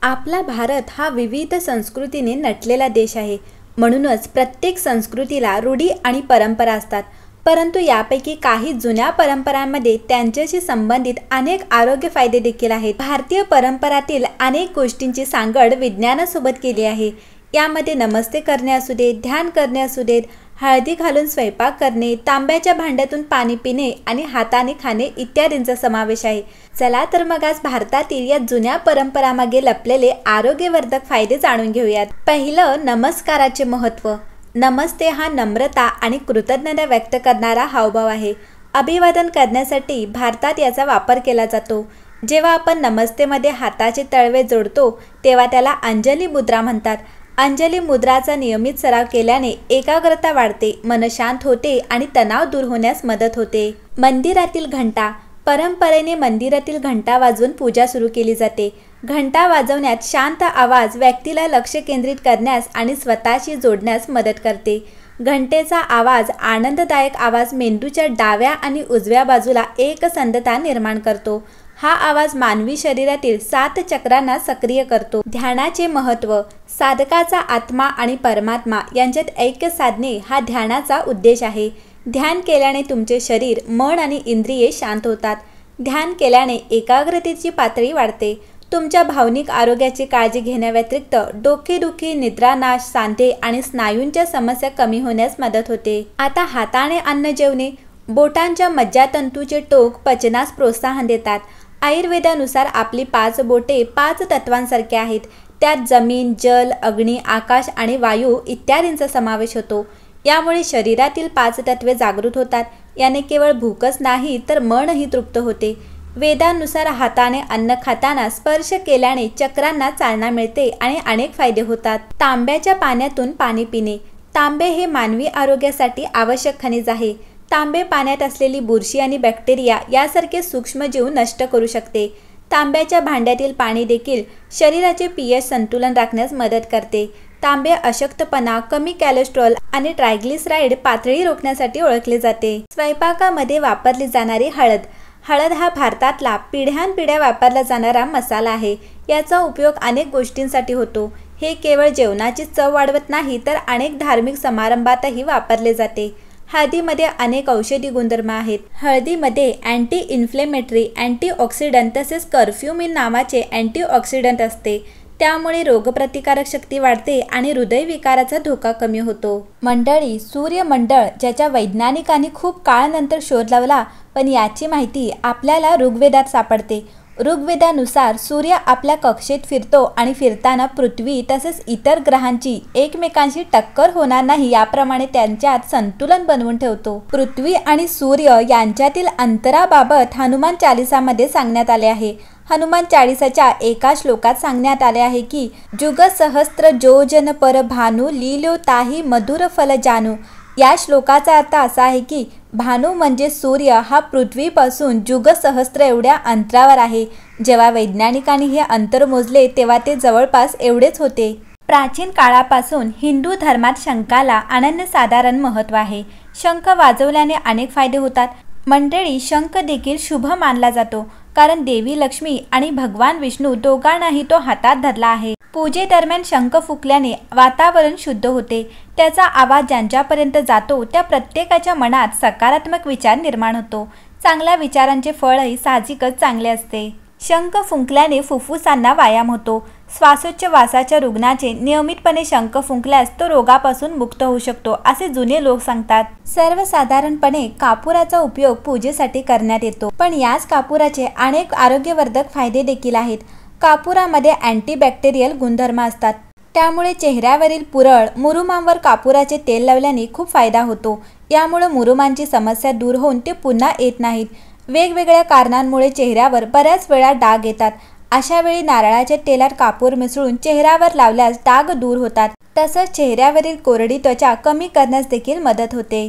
आपला भारत हा विविध संस्कृतीने नटलेला देश आहे. म्हणूनच प्रत्येक संस्कृतीला रूढी आणि परंपरा असतात. परंतु यापैकी काही जुन्या परंपरांमध्ये त्यांच्याशी संबंधित अनेक आरोग्य फायदे देखील आहेत. भारतीय परंपरातील अनेक गोष्टींची सांगड विज्ञानासोबत केली आहे. यामध्ये नमस्ते करणे असू दे, ध्यान करणे असू देत, हळदी घालून स्वयंपाक करणे, तांब्याच्या भांड्यातून पाणी पिणे आणि हाताने खाणे इत्यादींचा समावेश आहे. चला तर मग आज भारतातील या जुन्या परंपरामागे लपलेले आरोग्यवर्धक फायदे जाणून घेऊयात. पहिलं, नमस्काराचे महत्त्व. नमस्ते हा नम्रता आणि कृतज्ञता व्यक्त करणारा हावभाव आहे. अभिवादन करण्यासाठी भारतात याचा वापर केला जातो. जेव्हा आपण नमस्तेमध्ये हाताचे तळवे जोडतो तेव्हा त्याला अंजली मुद्रा म्हणतात. अंजली मुद्राचा नियमित सराव केल्याने एकाग्रता वाढते, मन शांत होते आणि तणाव दूर होण्यास मदत होते. मंदिरातील घंटा. परंपरेने मंदिरातील घंटा वाजवून पूजा सुरू केली जाते. घंटा वाजवण्यात शांत आवाज व्यक्तीला लक्ष केंद्रित करण्यास आणि स्वतःशी जोडण्यास मदत करते. घंटेचा आवाज, आनंददायक आवाज, मेंदूच्या डाव्या आणि उजव्या बाजूला एकसंधता निर्माण करतो. हा आवाज मानवी शरीरातील 7 चक्रांना सक्रिय करतो. ध्यानाचे महत्त्व. साधकाचा आत्मा आणि परमात्मा यांच्यात ऐक्य साधणे हा ध्यानाचा उद्देश आहे. ध्यान केल्याने तुमचे शरीर, मन आणि इंद्रिये शांत होतात. ध्यान केल्याने एकाग्रतेची पातळी वाढते. तुमच्या भावनिक आरोग्याची काळजी घेण्याव्यतिरिक्त डोकेदुखी, निद्रानाश, सांधे आणि स्नायूंच्या समस्या कमी होण्यास मदत होते. आता हाताने अन्न जेवणे. बोटांच्या मज्जातंतूचे टोक पचनास प्रोत्साहन देतात. आयुर्वेदानुसार आपली 5 बोटे 5 तत्वांसारखे आहेत. त्यात जमीन, जल, अग्नी, आकाश आणि वायू इत्यादींचा समावेश होतो. यामुळे शरीरातील 5 तत्वे जागृत होतात. याने केवळ भूकच नाही तर मनही तृप्त होते. वेदांनुसार हाताने अन्न खाताना स्पर्श केल्याने चक्रांना चालना मिळते आणि अनेक फायदे होतात. तांब्याच्या पाण्यातून पाणी पिणे. तांबे हे मानवी आरोग्यासाठी आवश्यक खनिज आहे. तांबे पाण्यात असलेली बुरशी आणि बॅक्टेरिया यासारखे सूक्ष्मजीव नष्ट करू शकते. तांब्याच्या भांड्यातील पाणी देखील शरीराचे pH संतुलन राखण्यास मदत करते. तांबे अशक्तपणा, कमी कॅलेस्ट्रॉल आणि ट्रायग्लिसराईड पातळी रोखण्यासाठी ओळखले जाते. स्वयंपाकामध्ये वापरली जाणारी हळद. हळद हा भारतातला पिढ्यानपिढ्या वापरला जाणारा मसाला आहे. याचा उपयोग अनेक गोष्टींसाठी होतो. हे केवळ जेवणाची चव वाढवत नाही तर अनेक धार्मिक समारंभातही वापरले जाते. हळदीमध्ये अनेक औषधी गुणधर्म आहेत. हळदीमध्ये अँटी इन्फ्लेमेटरी, अँटीऑक्सिडंट तसेच कर्फ्युमिन नावाचे अँटीऑक्सिडंट असते. त्यामुळे रोगप्रतिकारक शक्ती वाढते आणि हृदयविकाराचा धोका कमी होतो. मंडळी, सूर्यमंडळ ज्याच्या वैज्ञानिकांनी खूप काळानंतर शोध लावला, पण याची माहिती आपल्याला ऋग्वेदात सापडते. ऋग्वेदानुसार सूर्य आपल्या कक्षेत फिरतो आणि फिरताना पृथ्वी तसेच इतर ग्रहांची एकमेकांशी टक्कर होणार नाही याप्रमाणे त्यांच्यात संतुलन बनवून ठेवतो. पृथ्वी आणि सूर्य यांच्यातील अंतराबाबत हनुमान चालिसामध्ये सांगण्यात आले आहे. हनुमान चालिसाच्या एका श्लोकात सांगण्यात आले आहे की जुग सहस्त्र जोजन पर भानु लीलो ताही मधुर फल जानू. या श्लोकाचा अर्थ असा आहे की भानू म्हणजे सूर्य हा पृथ्वीपासून जुगसहस्त्र एवढ्या अंतरावर आहे. जेव्हा वैज्ञानिकांनी हे अंतर मोजले तेव्हा ते जवळपास एवढेच होते. प्राचीन काळापासून हिंदू धर्मात शंखाला अनन्यसाधारण महत्त्व आहे. शंख वाजवल्याने अनेक फायदे होतात. मंडळी, शंख देखील शुभ मानला जातो कारण देवी लक्ष्मी आणि भगवान विष्णू दोघांनाही तो हातात धरला आहे. पूजेदरम्यान शंख फुकल्याने वातावरण शुद्ध होते. त्याचा आवाज ज्यांच्यापर्यंत जातो त्या प्रत्येकाच्या मनात सकारात्मक विचार निर्माण होतो. चांगल्या विचारांचे फळही साहजिकच चांगले असते. शंख फुंकल्याने फुफ्फुसांना व्यायाम होतो. श्वासोच्छवासाच्या रुग्णाचे नियमितपणे शंख फुंकल्यास तो रोगापासून मुक्त होऊ शकतो असे जुने लोक सांगतात. सर्वसाधारणपणे कापुराचा उपयोग पूजेसाठी करण्यात येतो, पण याच कापुराचे अनेक आरोग्यवर्धक फायदे देखील आहेत. कापुरामध्ये अँटीबॅक्टेरियल गुणधर्म असतात. त्यामुळे चेहऱ्यावरील पुरळ, मुरुमांवर कापुराचे तेल लावल्याने खूप फायदा होतो. यामुळे मुरुमांची समस्या दूर होऊन ते पुन्हा येत नाहीत. वेगवेगळ्या कारणांमुळे चेहऱ्यावर बऱ्याच वेळा डाग येतात. अशा वेळी नारळाच्या तेलात कापूर मिसळून चेहऱ्यावर लावल्यास डाग दूर होतात. तसंच चेहऱ्यावरील कोरडी त्वचा कमी करण्यास देखील मदत होते.